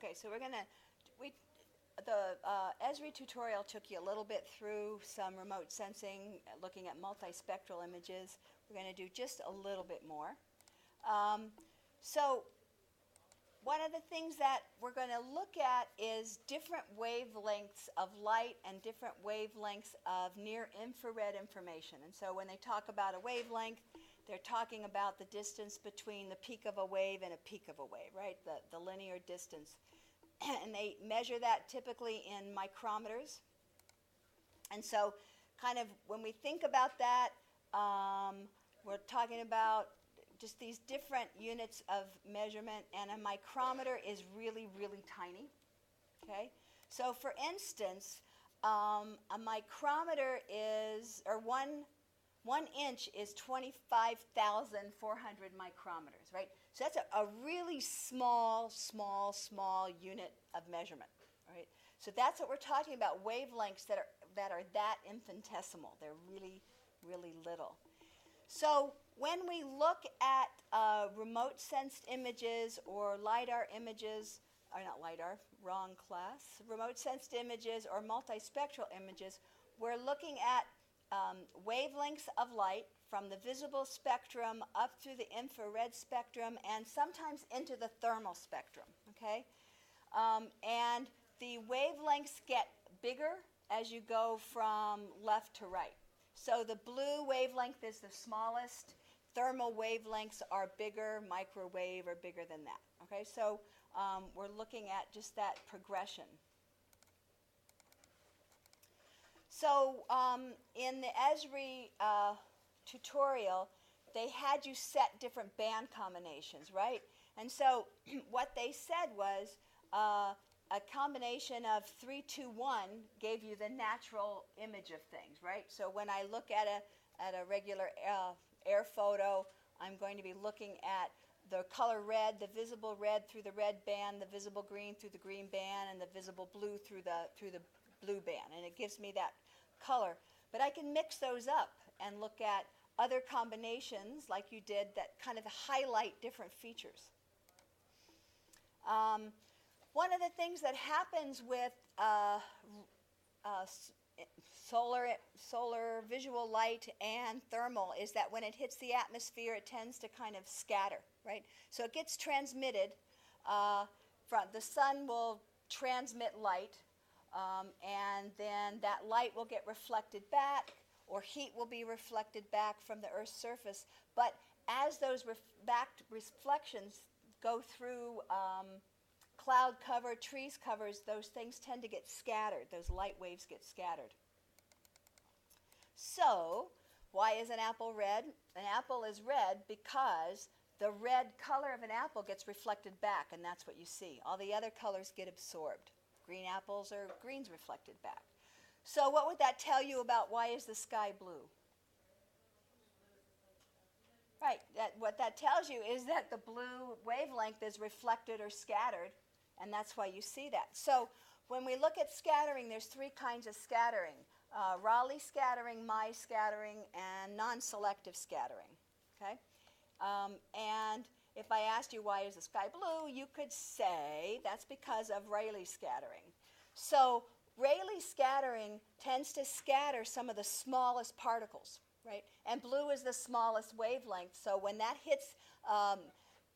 Okay, so the Esri tutorial took you a little bit through some remote sensing, looking at multispectral images. We're going to do just a little bit more. So one of the things that we're going to look at is different wavelengths of light and different wavelengths of near-infrared information. And so when they talk about a wavelength, they're talking about the distance between the peak of a wave and a peak of a wave, right? The linear distance. And they measure that typically in micrometers. And so kind of when we think about that, we're talking about just these different units of measurement, and a micrometer is really, really tiny. Okay? So for instance, a micrometer is, or one inch is 25,400 micrometers, right? So that's a really small unit of measurement, right? So that's what we're talking about, wavelengths that are that infinitesimal. They're really, really little. So when we look at remote sensed images or LiDAR images, or not LiDAR, wrong class, remote sensed images or multispectral images, we're looking at wavelengths of light from the visible spectrum up through the infrared spectrum and sometimes into the thermal spectrum, okay? And the wavelengths get bigger as you go from left to right. So the blue wavelength is the smallest. Thermal wavelengths are bigger. Microwave are bigger than that, okay? So we're looking at just that progression. So in the Esri tutorial, they had you set different band combinations, right? And so what they said was a combination of 3, 2, 1 gave you the natural image of things, right? So when I look at a regular air photo, I'm going to be looking at the color red, the visible red through the red band, the visible green through the green band, and the visible blue through the blue band, and it gives me that color. But I can mix those up and look at other combinations like you did that kind of highlight different features. One of the things that happens with solar visual light and thermal is that when it hits the atmosphere, it tends to kind of scatter, right? So it gets transmitted. From the sun will transmit light, and then that light will get reflected back, or heat will be reflected back from the Earth's surface. But as those back reflections go through cloud cover, trees covers, those things tend to get scattered. Those light waves get scattered. So why is an apple red? An apple is red because the red color of an apple gets reflected back, and that's what you see. All the other colors get absorbed. Green apples are greens reflected back. So what would that tell you about why is the sky blue? Right, what that tells you is that the blue wavelength is reflected or scattered, and that's why you see that. So when we look at scattering, there's 3 kinds of scattering. Rayleigh scattering, Mie scattering, and non-selective scattering. Okay? And if I asked you why is the sky blue, you could say that's because of Rayleigh scattering. So Rayleigh scattering tends to scatter some of the smallest particles, right? And blue is the smallest wavelength. So when that hits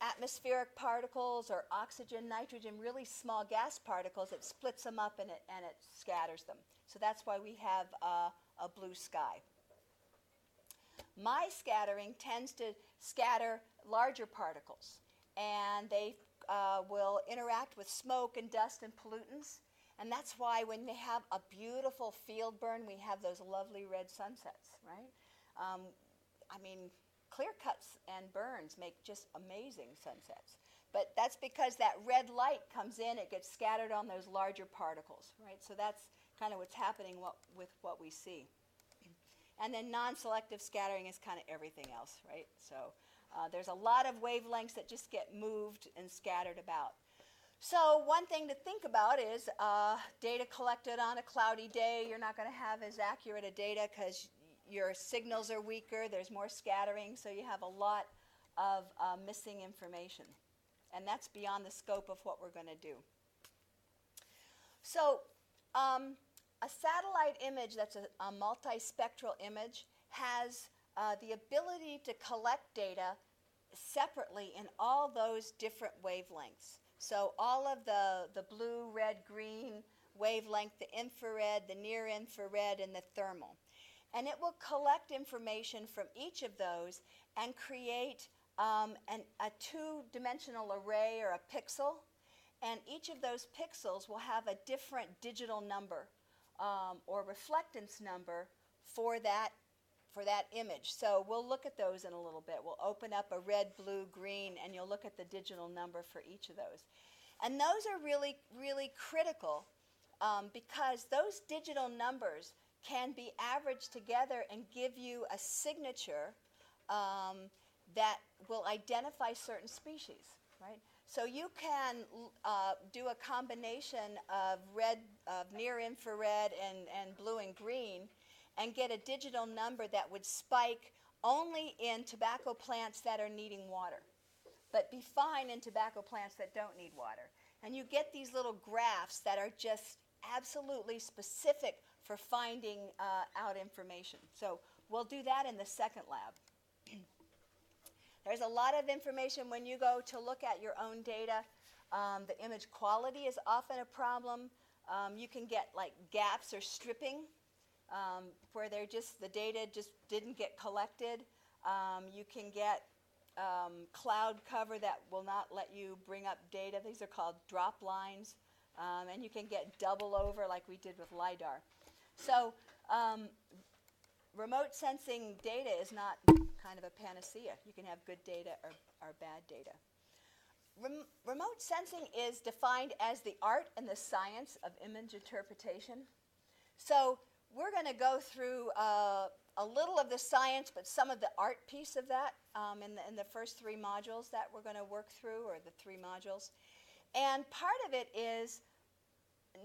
atmospheric particles or oxygen, nitrogen, really small gas particles, it splits them up and it scatters them. So that's why we have a blue sky. Mie scattering tends to scatter larger particles, and they will interact with smoke and dust and pollutants. And that's why when they have a beautiful field burn, we have those lovely red sunsets, right? I mean, clear cuts and burns make just amazing sunsets. But that's because that red light comes in, it gets scattered on those larger particles, right? So that's kind of what's happening with what we see. And then non-selective scattering is kind of everything else, right? So there's a lot of wavelengths that just get moved and scattered about. So one thing to think about is data collected on a cloudy day. You're not going to have as accurate a data because your signals are weaker. There's more scattering, so you have a lot of missing information. And that's beyond the scope of what we're going to do. So a satellite image that's a multispectral image has the ability to collect data separately in all those different wavelengths. So all of the blue, red, green wavelength, the infrared, the near infrared, and the thermal. And it will collect information from each of those and create a two-dimensional array or a pixel. And each of those pixels will have a different digital number or reflectance number for that image. So we'll look at those in a little bit. We'll open up a red, blue, green, and you'll look at the digital number for each of those. And those are really, really critical because those digital numbers can be averaged together and give you a signature that will identify certain species, right? So you can do a combination of near infrared and blue and green and get a digital number that would spike only in tobacco plants that are needing water, but be fine in tobacco plants that don't need water. And you get these little graphs that are just absolutely specific for finding out information. So we'll do that in the second lab. There's a lot of information when you go to look at your own data. The image quality is often a problem. You can get like gaps or stripping where the data just didn't get collected. You can get cloud cover that will not let you bring up data. These are called drop lines. And you can get double over like we did with LiDAR. So remote sensing data is not kind of a panacea. You can have good data or bad data. Remote sensing is defined as the art and the science of image interpretation. So we're going to go through a little of the science, but some of the art piece of that in the first three modules that we're going to work through, or the three modules. And part of it is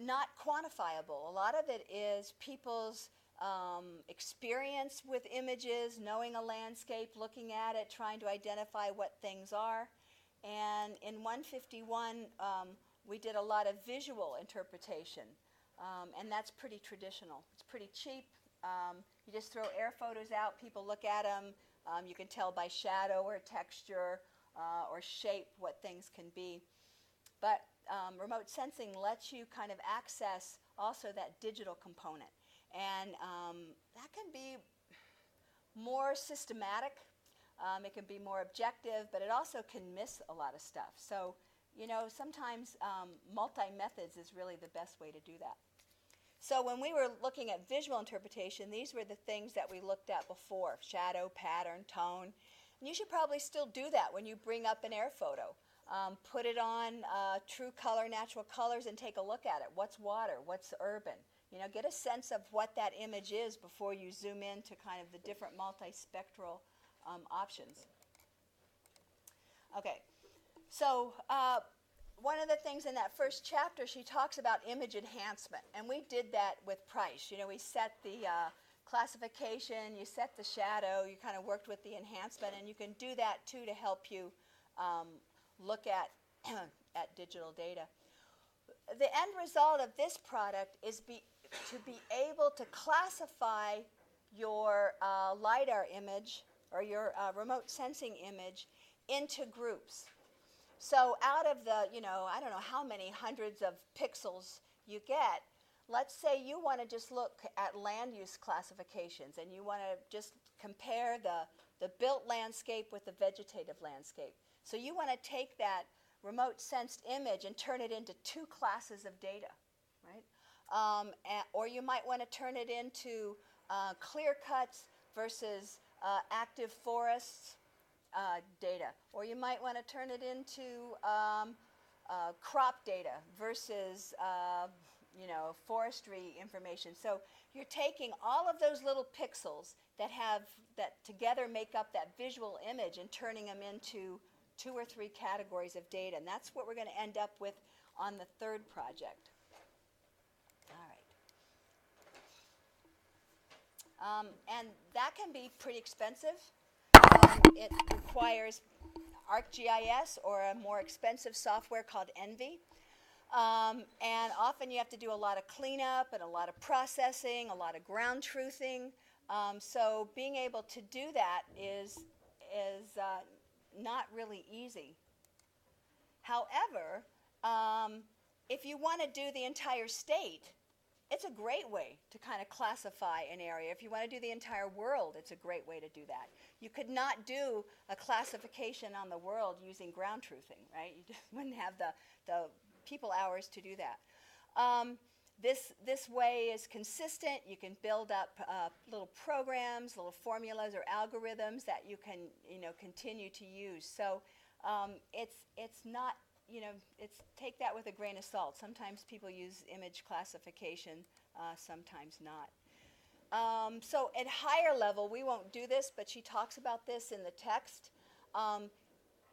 not quantifiable. A lot of it is people's experience with images, knowing a landscape, looking at it, trying to identify what things are. And in 151, we did a lot of visual interpretation, and that's pretty traditional. It's pretty cheap. You just throw air photos out, people look at them. You can tell by shadow or texture or shape what things can be. But remote sensing lets you kind of access also that digital component. And that can be more systematic. It can be more objective, but it also can miss a lot of stuff. So, you know, sometimes multi-methods is really the best way to do that. So when we were looking at visual interpretation, these were the things that we looked at before: shadow, pattern, tone. And you should probably still do that when you bring up an air photo. Put it on true color, natural colors, and take a look at it. What's water? What's urban? You know, get a sense of what that image is before you zoom in to kind of the different multispectral options. Okay, so one of the things in that first chapter, she talks about image enhancement, and we did that with Price. You know, we set the classification, you set the shadow, you kind of worked with the enhancement, and you can do that too to help you look at at digital data. The end result of this product is to be able to classify your LiDAR image or your remote sensing image into groups. So out of the, you know, I don't know how many hundreds of pixels you get, let's say you want to just look at land use classifications and you want to just compare the built landscape with the vegetative landscape. So you want to take that remote sensed image and turn it into two classes of data, right? Or you might want to turn it into clear cuts versus active forests data. Or you might want to turn it into crop data versus you know, forestry information. So you're taking all of those little pixels that together make up that visual image and turning them into 2 or 3 categories of data. And that's what we're going to end up with on the third project. All right. And that can be pretty expensive. It requires ArcGIS or a more expensive software called Envy. And often you have to do a lot of cleanup and a lot of processing, a lot of ground truthing. So being able to do that is not really easy. However, if you want to do the entire state, it's a great way to kind of classify an area. If you want to do the entire world, it's a great way to do that. You could not do a classification on the world using ground truthing, right? You just wouldn't have the people hours to do that. This way is consistent. You can build up little programs, little formulas or algorithms that you can continue to use. So it's not, it's take that with a grain of salt. Sometimes people use image classification, sometimes not. So at higher level, we won't do this, but she talks about this in the text.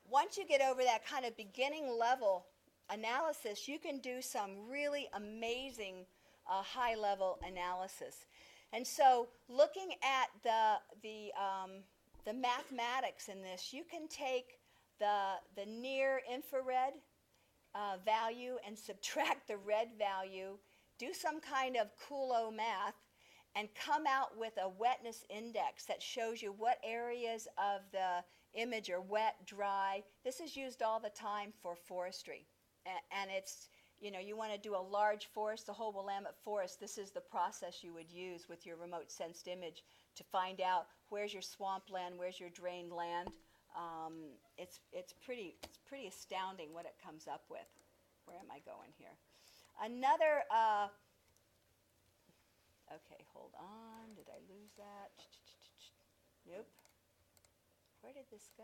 Once you get over that kind of beginning level analysis, you can do some really amazing high-level analysis. And so looking at the mathematics in this, you can take the near infrared value and subtract the red value, do some kind of Coulomb math, and come out with a wetness index that shows you what areas of the image are wet, dry. This is used all the time for forestry. And it's, you want to do a large forest, the whole Willamette Forest, this is the process you would use with your remote sensed image to find out where's your swampland, where's your drained land. It's pretty astounding what it comes up with. Where am I going here? Another, okay, hold on. Did I lose that? Nope. Where did this go?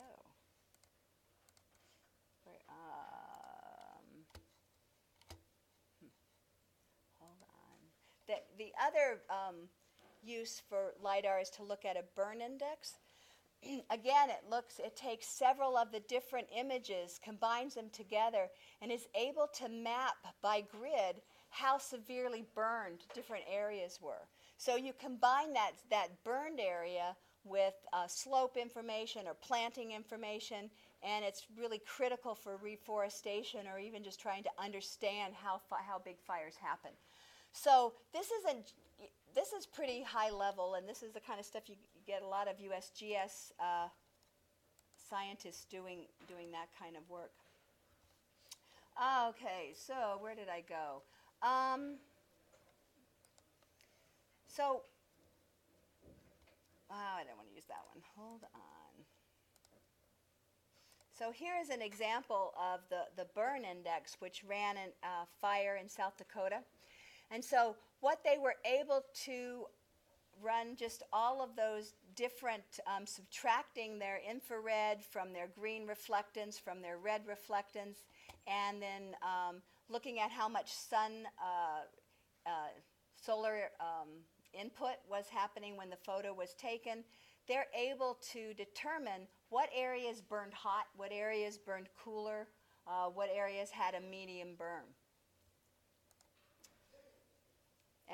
Hold on. The other use for LiDAR is to look at a burn index. Again, it takes several of the different images, combines them together, and is able to map by grid how severely burned different areas were. So you combine that burned area with slope information or planting information, and it's really critical for reforestation or even just trying to understand how big fires happen. So this is pretty high level, and this is the kind of stuff you get a lot of USGS scientists doing that kind of work. Okay, so where did I go? I don't want to use that one. Hold on. So here is an example of the burn index, which ran a fire in South Dakota. And so what they were able to run just all of those different, subtracting their infrared from their green reflectance, from their red reflectance, and then looking at how much solar input was happening when the photo was taken, they're able to determine what areas burned hot, what areas burned cooler, what areas had a medium burn.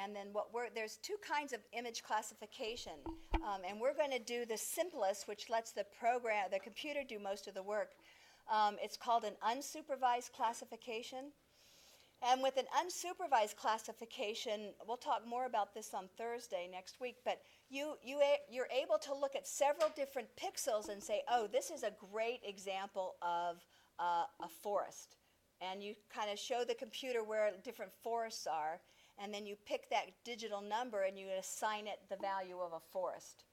And then there's two kinds of image classification, and we're going to do the simplest, which lets the computer do most of the work. It's called an unsupervised classification. And with an unsupervised classification, we'll talk more about this on Thursday next week, but you're able to look at several different pixels and say, oh, this is a great example of a forest. And you kind of show the computer where different forests are, and then you pick that digital number and you assign it the value of a forest.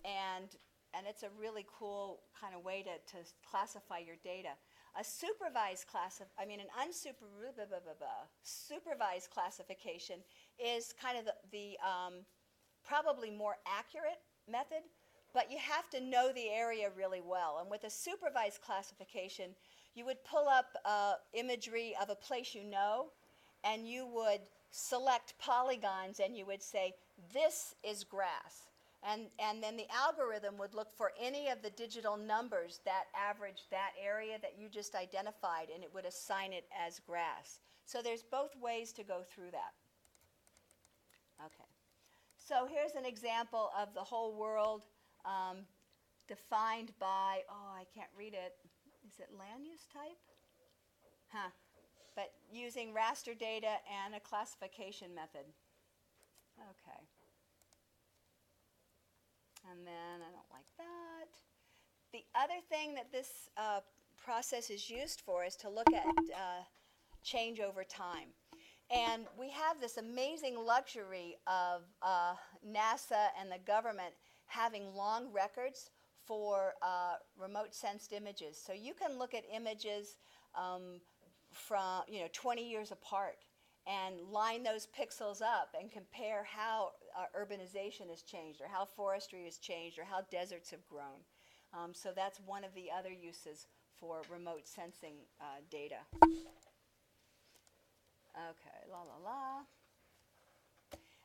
And it's a really cool kind of way to classify your data. An unsupervised classification is kind of the probably more accurate method, but you have to know the area really well. And with a supervised classification, you would pull up imagery of a place you know, and you would select polygons and you would say, this is grass. And then the algorithm would look for any of the digital numbers that average that area that you just identified, and it would assign it as grass. So there's both ways to go through that. Okay. So here's an example of the whole world defined by, I can't read it. Is it land use type? Huh. But using raster data and a classification method. Okay. And then I don't like that. The other thing that this process is used for is to look at change over time. And we have this amazing luxury of NASA and the government having long records for remote sensed images. So you can look at images from 20 years apart and line those pixels up and compare how urbanization has changed, or how forestry has changed, or how deserts have grown. So that's one of the other uses for remote sensing data. Okay, la la la.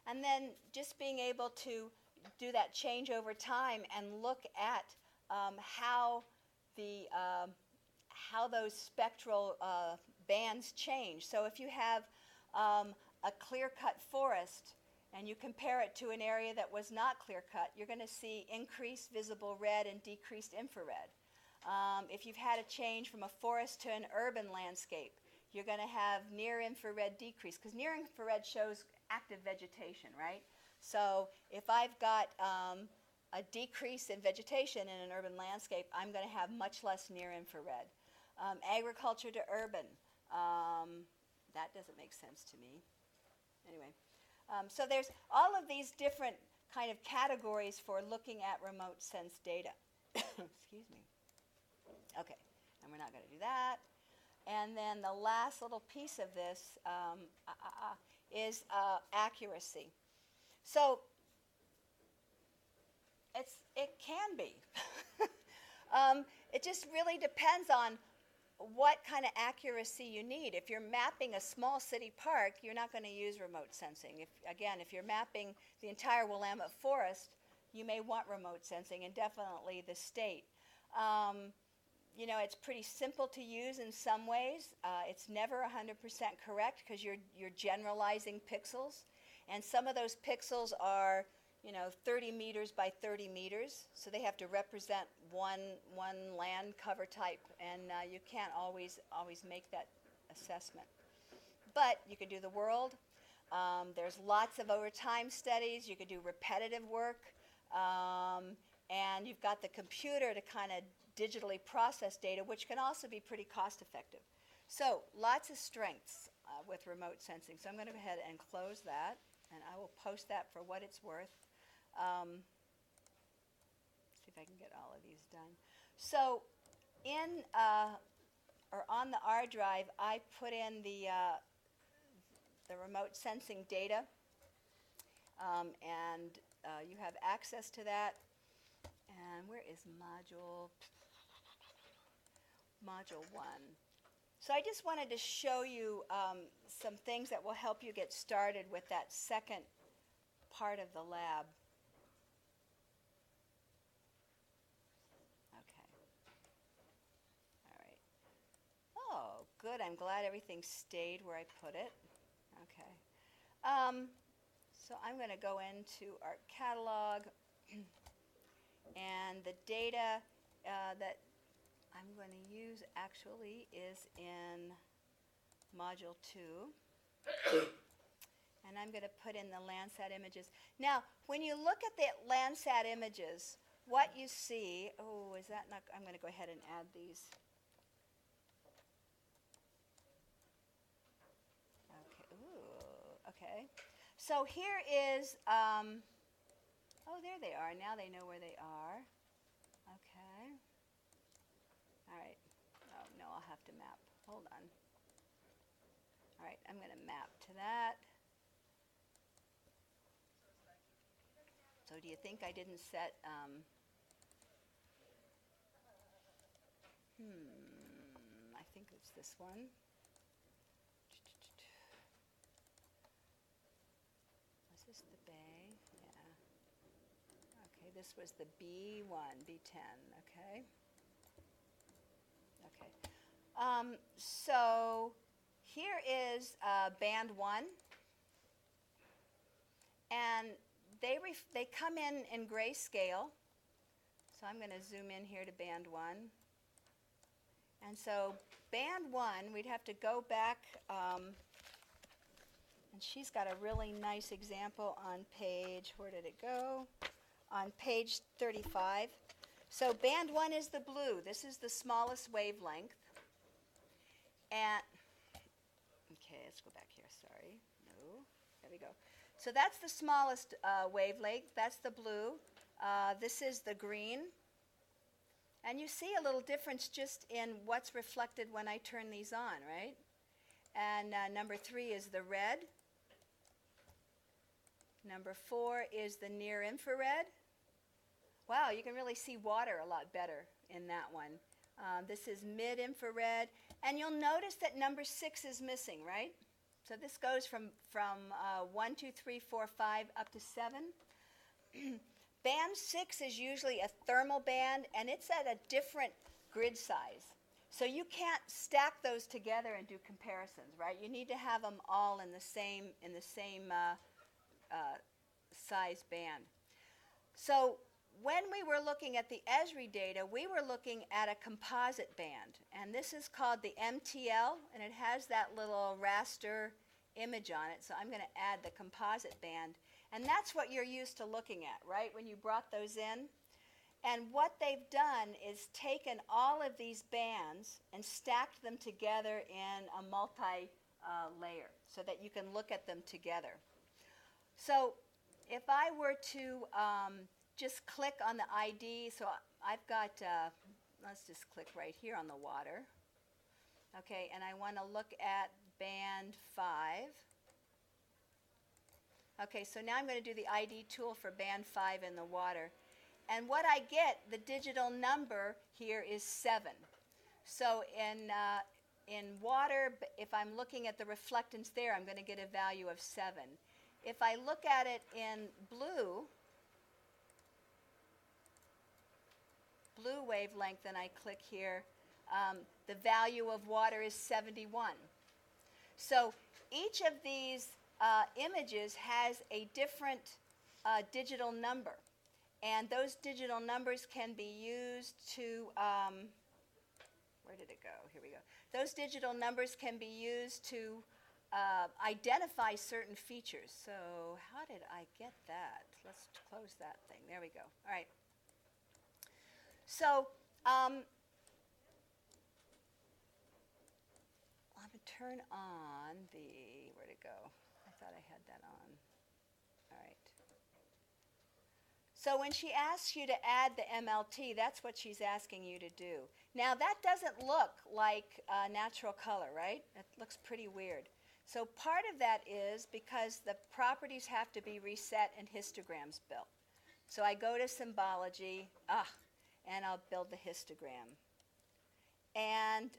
And then just being able to do that change over time and look at how those spectral bands change. So if you have a clear-cut forest and you compare it to an area that was not clear-cut, you're going to see increased visible red and decreased infrared. If you've had a change from a forest to an urban landscape, you're going to have near-infrared decrease, because near-infrared shows active vegetation, right? So if I've got a decrease in vegetation in an urban landscape, I'm going to have much less near-infrared. Agriculture to urban, that doesn't make sense to me. Anyway, so there's all of these different kind of categories for looking at remote sense data. Excuse me. Okay, and we're not going to do that. And then the last little piece of this is accuracy. So it can be. It just really depends on what kind of accuracy you need. If you're mapping a small city park, you're not going to use remote sensing. If you're mapping the entire Willamette Forest, you may want remote sensing, and definitely the state. It's pretty simple to use in some ways. It's never 100% correct because you're generalizing pixels. And some of those pixels are 30 meters by 30 meters, so they have to represent one land cover type, and you can't always make that assessment. But you can do the world. There's lots of over time studies. You could do repetitive work, and you've got the computer to kind of digitally process data, which can also be pretty cost effective. So lots of strengths with remote sensing. So I'm going to go ahead and close that, and I will post that for what it's worth. See if I can get all of these done. So on the R drive, I put in the remote sensing data, and you have access to that. And where is module 1? So I just wanted to show you some things that will help you get started with that second part of the lab. Okay. All right. Oh, good. I'm glad everything stayed where I put it. Okay. So I'm going to go into our catalog, and the data that I'm going to use actually is in module 2. And I'm going to put in the Landsat images. Now, when you look at the Landsat images, what you see, is that not, I'm going to go ahead and add these. Okay, okay. So here is, there they are. Now they know where they are. Okay. All right. Oh, no, I'll have to map. Hold on. All right, I'm going to map to that. So do you think I didn't set, I think it's this one. Was this the bay? Yeah. Okay, this was the B1, B10, okay. Okay. So here is band 1. And they come in grayscale. So I'm going to zoom in here to band 1. And so band 1, we'd have to go back, and she's got a really nice example on page, where did it go? On page 35. So band 1 is the blue. This is the smallest wavelength. And, okay, let's go back here, sorry. No, there we go. So that's the smallest wavelength. That's the blue. This is the green. And you see a little difference just in what's reflected when I turn these on, right? And number 3 is the red. Number 4 is the near infrared. Wow, you can really see water a lot better in that one. This is mid-infrared. And you'll notice that number 6 is missing, right? So this goes from 1, 2, 3, 4, 5 up to 7. Band 6 is usually a thermal band, and it's at a different grid size. So you can't stack those together and do comparisons, right? You need to have them all in the same size band. So when we were looking at the Esri data, we were looking at a composite band, and this is called the MTL, and it has that little raster image on it. So I'm going to add the composite band, and that's what you're used to looking at, right, when you brought those in. And what they've done is taken all of these bands and stacked them together in a multi-layer so that you can look at them together. So if I were to just click on the ID, so I've got, let's just click right here on the water. Okay, and I want to look at band 5. Okay, so now I'm going to do the ID tool for band 5 in the water. And what I get, the digital number here is 7. So in water, if I'm looking at the reflectance there, I'm going to get a value of 7. If I look at it in blue wavelength, and I click here, the value of water is 71. So each of these images has a different digital number. And those digital numbers can be used to, where did it go? Here we go. Those digital numbers can be used to identify certain features. So how did I get that? Let's close that thing. There we go. All right. So I'm going to turn on the, where'd it go? I thought I had that on. All right. So when she asks you to add the MLT, that's what she's asking you to do. Now that doesn't look like natural color, right? It looks pretty weird. So part of that is because the properties have to be reset and histograms built. So I go to symbology, and I'll build the histogram. And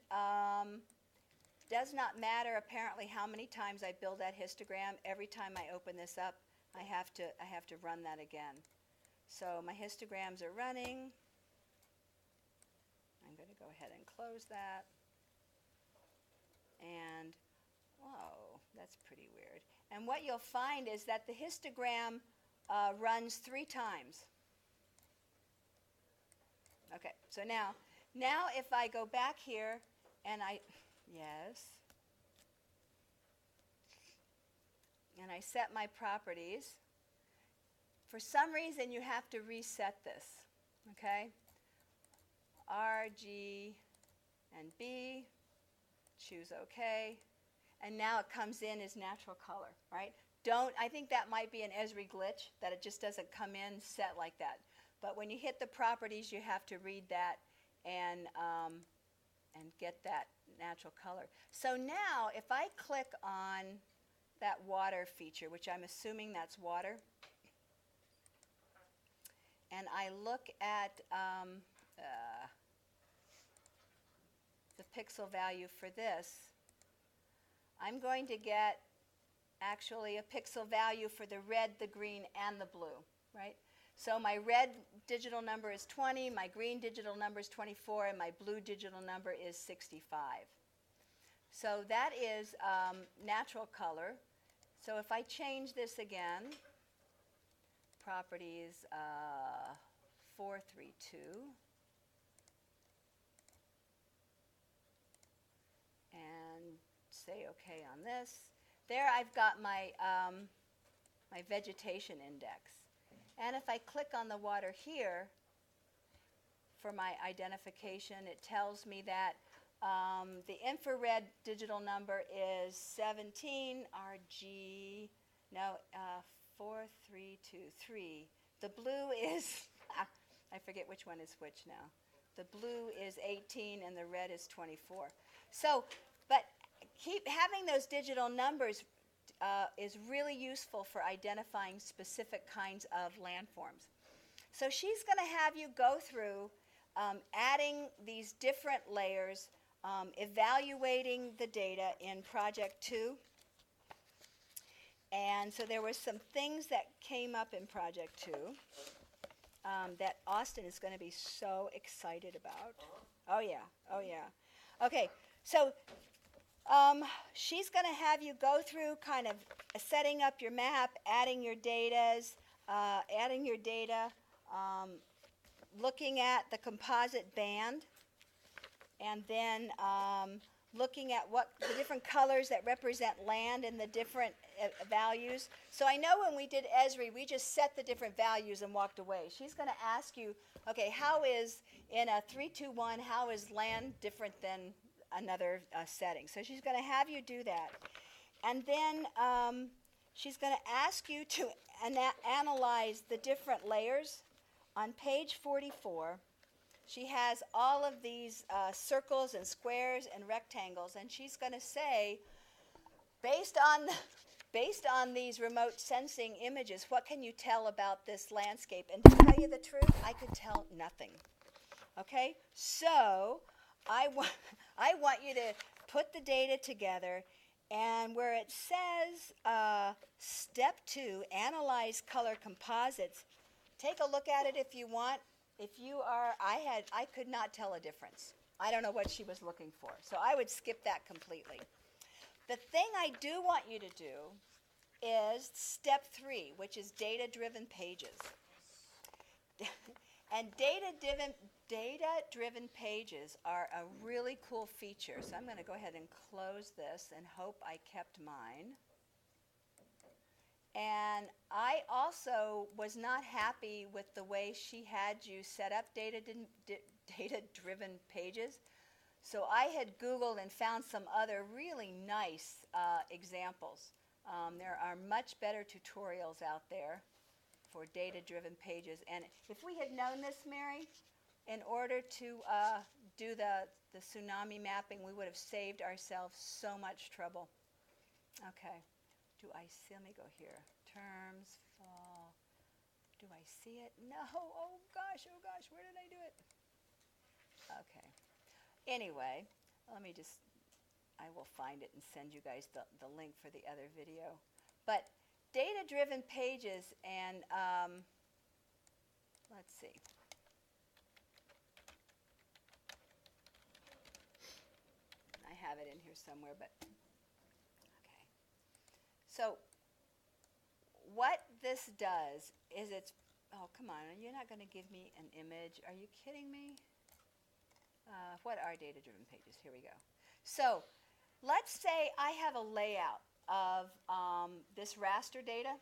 does not matter apparently how many times I build that histogram. Every time I open this up, I have to run that again. So my histograms are running. I'm going to go ahead and close that. And, whoa, that's pretty weird. And what you'll find is that the histogram runs 3 times. Okay, so now if I go back here and and I set my properties, for some reason you have to reset this, okay? R, G, and B, choose OK, and now it comes in as natural color, right? I think that might be an Esri glitch, that it just doesn't come in set like that. But when you hit the properties, you have to read that and get that natural color. So now, if I click on that water feature, which I'm assuming that's water, and I look at the pixel value for this, I'm going to get actually a pixel value for the red, the green, and the blue, right? So my red digital number is 20, my green digital number is 24, and my blue digital number is 65. So that is natural color. So if I change this again, properties 432, say OK on this. There I've got my, my vegetation index. And if I click on the water here for my identification, it tells me that the infrared digital number is 17 RG, no, 4323. The blue is, I forget which one is which now. The blue is 18 and the red is 24. So, but keep having those digital numbers is really useful for identifying specific kinds of landforms. So she's going to have you go through adding these different layers, evaluating the data in Project 2. And so there were some things that came up in Project 2 that Austin is going to be so excited about. Oh, yeah. Oh, yeah. Okay, so she's going to have you go through kind of setting up your map, adding your data, looking at the composite band, and then looking at what the different colors that represent land and the different values. So I know when we did Esri, we just set the different values and walked away. She's going to ask you, okay, how is, in a 3-2-1, how is land different than another setting? So she's going to have you do that. And then she's going to ask you to analyze the different layers. On page 44, she has all of these circles and squares and rectangles, and she's going to say, based on these remote sensing images, what can you tell about this landscape? And to tell you the truth, I could tell nothing. Okay? So I want you to put the data together, and where it says step 2, analyze color composites, take a look at it if you want. If you are, I could not tell a difference. I don't know what she was looking for. So I would skip that completely. The thing I do want you to do is step 3, which is data-driven pages. And data-driven pages are a really cool feature. So I'm going to go ahead and close this and hope I kept mine. And I also was not happy with the way she had you set up data-driven pages. So I had Googled and found some other really nice examples. There are much better tutorials out there for data-driven pages. And if we had known this, Mary, in order to do the tsunami mapping, we would have saved ourselves so much trouble. Okay. Do I see? Let me go here. Terms, fall. Do I see it? No. Oh, gosh. Where did I do it? Okay. Anyway, let me just, I will find it and send you guys the link for the other video. But data-driven pages, and let's see. I have it in here somewhere, but okay. So what this does is it's, oh, come on, you're not going to give me an image. Are you kidding me? What are data-driven pages? Here we go. So let's say I have a layout of this raster data.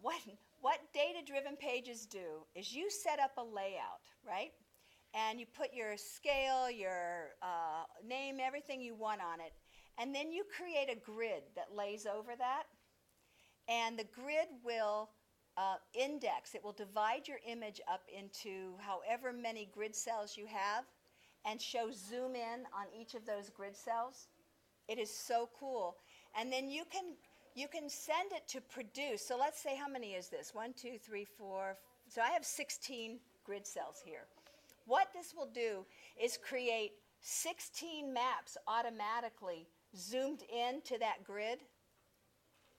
What data-driven pages do is you set up a layout, right? And you put your scale, your name, everything you want on it. And then you create a grid that lays over that. And the grid will index. It will divide your image up into however many grid cells you have and show zoom in on each of those grid cells. It is so cool. And then you can send it to produce. So let's say, how many is this? 1, 2, 3, 4. So I have 16 grid cells here. What this will do is create 16 maps automatically zoomed into that grid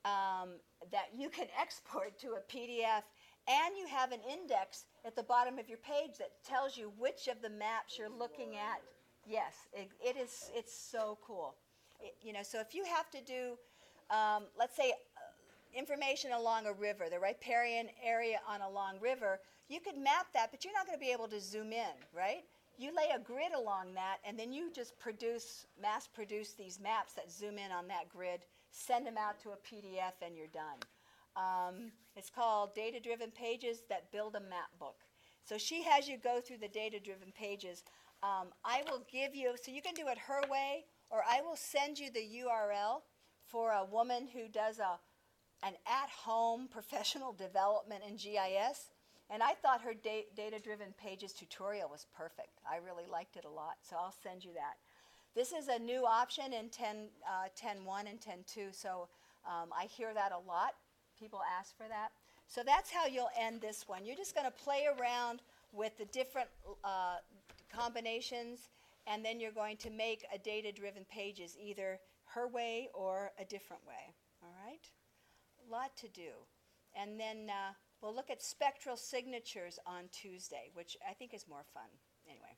that you can export to a PDF, and you have an index at the bottom of your page that tells you which of the maps you're looking at. Yes, it's so cool. So if you have to do, let's say, information along a river, the riparian area on a long river, you could map that, but you're not going to be able to zoom in, right? you lay a grid along that, and then you just mass produce these maps that zoom in on that grid, send them out to a PDF, and you're done. It's called Data-Driven Pages That Build a Map Book. So she has you go through the data-driven pages. I will give you, so you can do it her way, or I will send you the URL for a woman who does an at-home professional development in GIS. And I thought her data-driven pages tutorial was perfect. I really liked it a lot, so I'll send you that. This is a new option in 10.1 and 10.2, so I hear that a lot. People ask for that. So that's how you'll end this one. You're just going to play around with the different combinations, and then you're going to make a data-driven pages either her way or a different way. All right? A lot to do. And then we'll look at spectral signatures on Tuesday, which I think is more fun. Anyway.